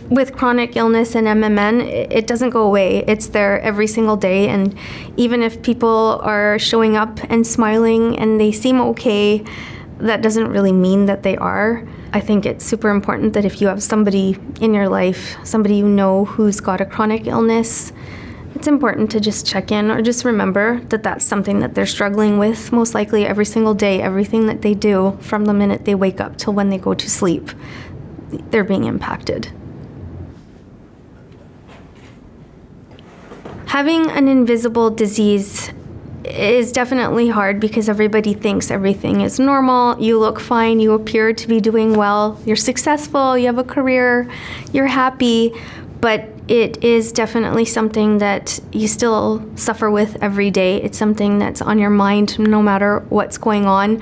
With chronic illness and MMN, it doesn't go away. It's there every single day. And even if people are showing up and smiling and they seem okay, that doesn't really mean that they are. I think it's super important that if you have somebody in your life, somebody you know who's got a chronic illness, it's important to just check in or just remember that that's something that they're struggling with most likely every single day. Everything that they do from the minute they wake up till when they go to sleep, they're being impacted. Having an invisible disease is definitely hard because everybody thinks everything is normal. You look fine, you appear to be doing well, you're successful, you have a career, you're happy, but it is definitely something that you still suffer with every day. It's something that's on your mind no matter what's going on.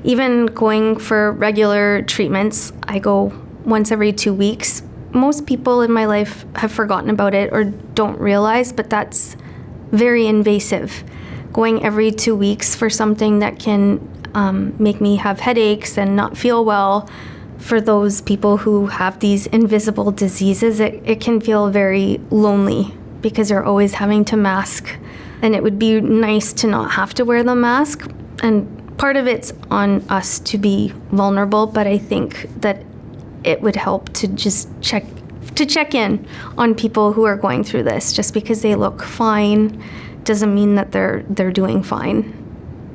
Even going for regular treatments, I go once every 2 weeks. Most people in my life have forgotten about it or don't realize, but that's very invasive. Going every 2 weeks for something that can make me have headaches and not feel well, for those people who have these invisible diseases, it can feel very lonely because you're always having to mask. And it would be nice to not have to wear the mask. And part of it's on us to be vulnerable, but I think that it would help to just check in on people who are going through this. Just because they look fine doesn't mean that they're doing fine.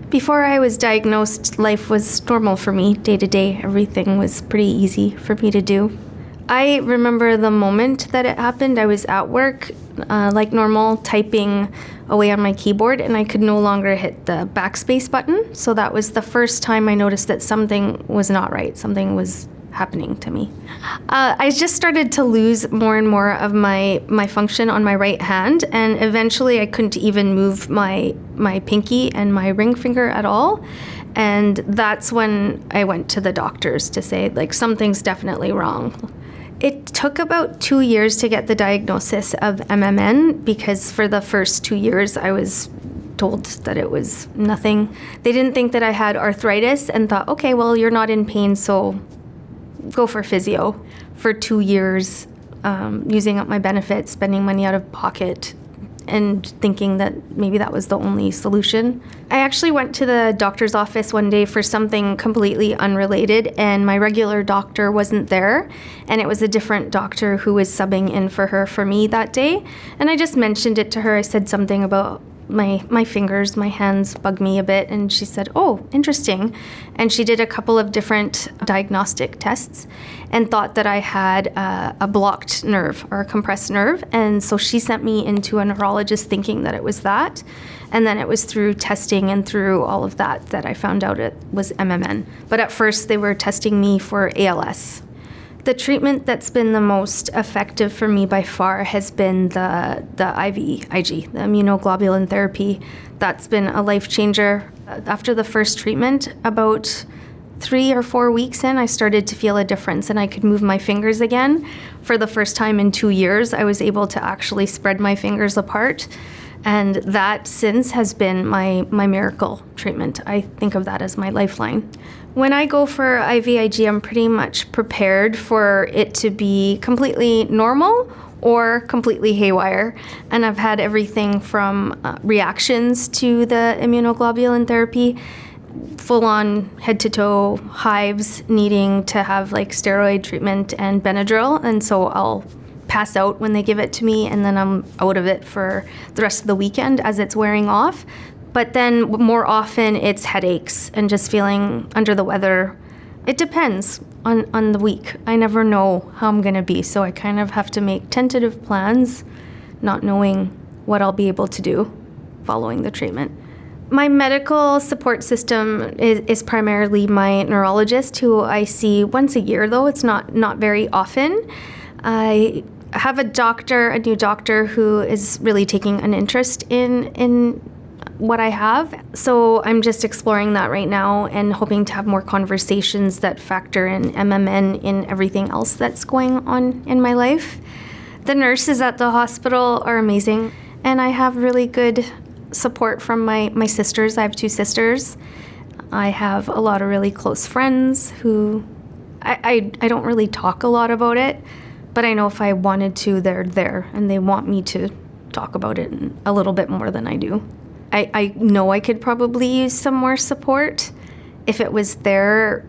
Before I was diagnosed, life was normal for me, day to day. Everything was pretty easy for me to do. I remember the moment that it happened. I was at work, like normal, typing away on my keyboard, and I could no longer hit the backspace button. So that was the first time I noticed that something was not right. Something was happening to me. I just started to lose more and more of my function on my right hand, and eventually I couldn't even move my pinky and my ring finger at all. And that's when I went to the doctors to say, like, something's definitely wrong. It took about 2 years to get the diagnosis of MMN because for the first 2 years I was told that it was nothing. They didn't think that I had arthritis and thought, okay, well, you're not in pain, so go for physio. For 2 years, using up my benefits, spending money out of pocket, and thinking that maybe that was the only solution. I actually went to the doctor's office one day for something completely unrelated, and my regular doctor wasn't there, and it was a different doctor who was subbing in for her for me that day. And I just mentioned it to her. I said something about my fingers, my hands bug me a bit, and she said, oh, interesting. And she did a couple of different diagnostic tests and thought that I had a blocked nerve or a compressed nerve. And so she sent me into a neurologist thinking that it was that. And then it was through testing and through all of that I found out it was MMN. But at first they were testing me for ALS. The treatment that's been the most effective for me by far has been the IVIG, the immunoglobulin therapy. That's been a life changer. After the first treatment, about 3 or 4 weeks in, I started to feel a difference and I could move my fingers again. For the first time in 2 years, I was able to actually spread my fingers apart. And that since has been my miracle treatment. I think of that as my lifeline. When I go for IVIG, I'm pretty much prepared for it to be completely normal or completely haywire. And I've had everything from reactions to the immunoglobulin therapy, full-on head-to-toe hives, needing to have like steroid treatment and Benadryl. And so I'll pass out when they give it to me, and then I'm out of it for the rest of the weekend as it's wearing off. But then more often it's headaches and just feeling under the weather. It depends on the week. I never know how I'm gonna be, so I kind of have to make tentative plans, not knowing what I'll be able to do following the treatment. My medical support system is primarily my neurologist, who I see once a year, though it's not very often. I have a new doctor who is really taking an interest in what I have. So I'm just exploring that right now and hoping to have more conversations that factor in MMN in everything else that's going on in my life. The nurses at the hospital are amazing, and I have really good support from my sisters. I have 2 sisters. I have a lot of really close friends who I don't really talk a lot about it, But I know if I wanted to, they're there, and they want me to talk about it a little bit more than I do. I know I could probably use some more support. If it was there,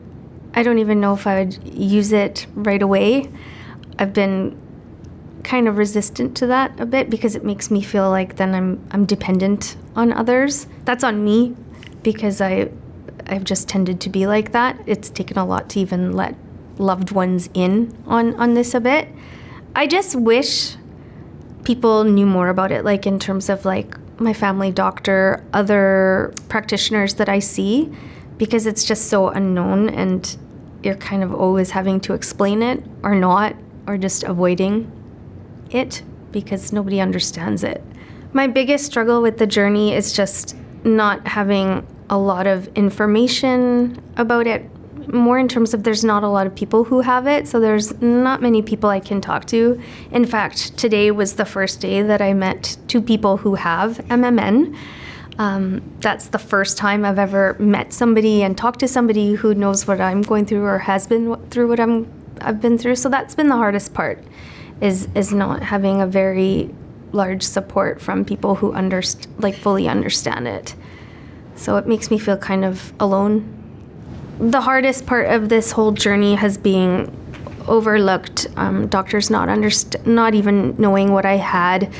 I don't even know if I would use it right away. I've been kind of resistant to that a bit because it makes me feel like then I'm dependent on others. That's on me because I've just tended to be like that. It's taken a lot to even let loved ones in on this a bit. I just wish people knew more about it, like in terms of like my family doctor, other practitioners that I see, because it's just so unknown and you're kind of always having to explain it or not, or just avoiding it because nobody understands it. My biggest struggle with the journey is just not having a lot of information about it, more in terms of there's not a lot of people who have it, so there's not many people I can talk to. In fact, today was the first day that I met 2 people who have MMN. That's the first time I've ever met somebody and talked to somebody who knows what I'm going through or has been through what I've been through. So that's been the hardest part, is not having a very large support from people who fully understand it. So it makes me feel kind of alone. The hardest part of this whole journey has been overlooked. Doctors not even knowing what I had,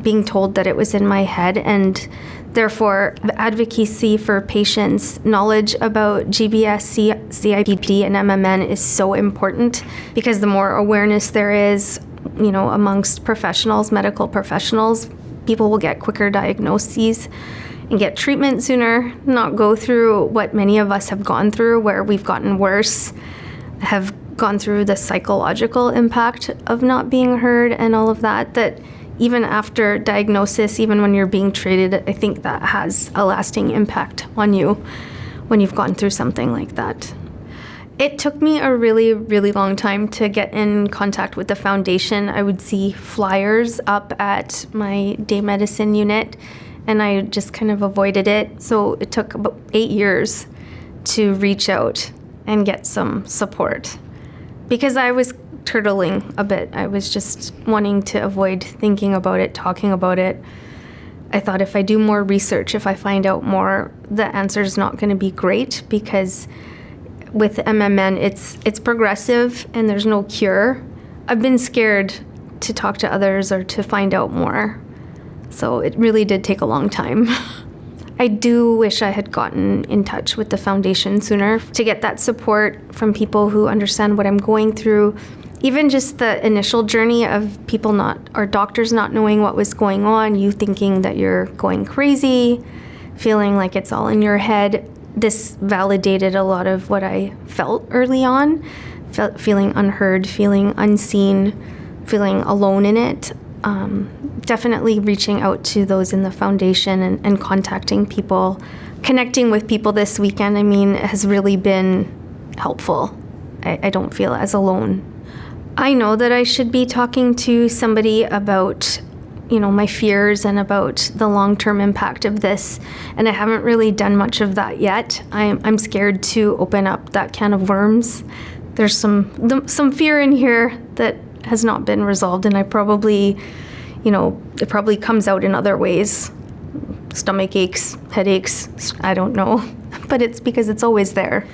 being told that it was in my head, and therefore the advocacy for patients, knowledge about GBS-CIDP and MMN is so important, because the more awareness there is, amongst professionals, medical professionals, people will get quicker diagnoses and get treatment sooner, not go through what many of us have gone through, where we've gotten worse, have gone through the psychological impact of not being heard and all of that, that even after diagnosis, even when you're being treated, I think that has a lasting impact on you when you've gone through something like that. It took me a really, really long time to get in contact with the foundation. I would see flyers up at my day medicine unit, and I just kind of avoided it. So it took about 8 years to reach out and get some support, because I was turtling a bit. I was just wanting to avoid thinking about it, talking about it. I thought if I do more research, if I find out more, the answer is not going to be great, because with MMN, it's progressive and there's no cure. I've been scared to talk to others or to find out more. So it really did take a long time. I do wish I had gotten in touch with the foundation sooner to get that support from people who understand what I'm going through. Even just the initial journey of doctors not knowing what was going on, you thinking that you're going crazy, feeling like it's all in your head. This validated a lot of what I felt early on, feeling unheard, feeling unseen, feeling alone in it. Definitely reaching out to those in the foundation and contacting people, connecting with people this weekend, has really been helpful. I don't feel as alone. I know that I should be talking to somebody about, my fears and about the long-term impact of this, and I haven't really done much of that yet. I'm scared to open up that can of worms. There's some fear in here that has not been resolved, and I probably, it probably comes out in other ways. Stomach aches, headaches, I don't know, but it's because it's always there.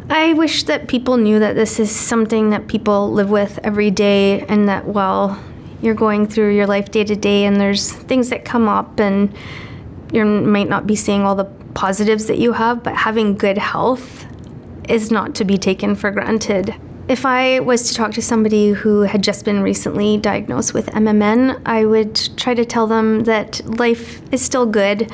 I wish that people knew that this is something that people live with every day, and that while you're going through your life day to day and there's things that come up and you might not be seeing all the positives that you have, but having good health is not to be taken for granted. If I was to talk to somebody who had just been recently diagnosed with MMN, I would try to tell them that life is still good,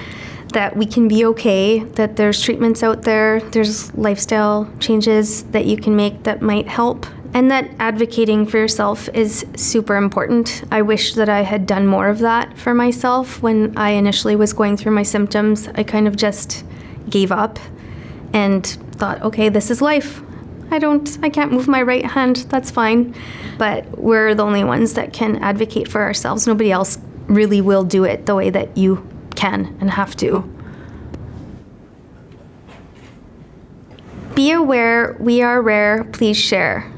that we can be okay, that there's treatments out there, there's lifestyle changes that you can make that might help, and that advocating for yourself is super important. I wish that I had done more of that for myself. When I initially was going through my symptoms, I kind of just gave up and thought, okay, this is life. I can't move my right hand, that's fine. But we're the only ones that can advocate for ourselves. Nobody else really will do it the way that you can and have to. Be aware, we are rare, please share.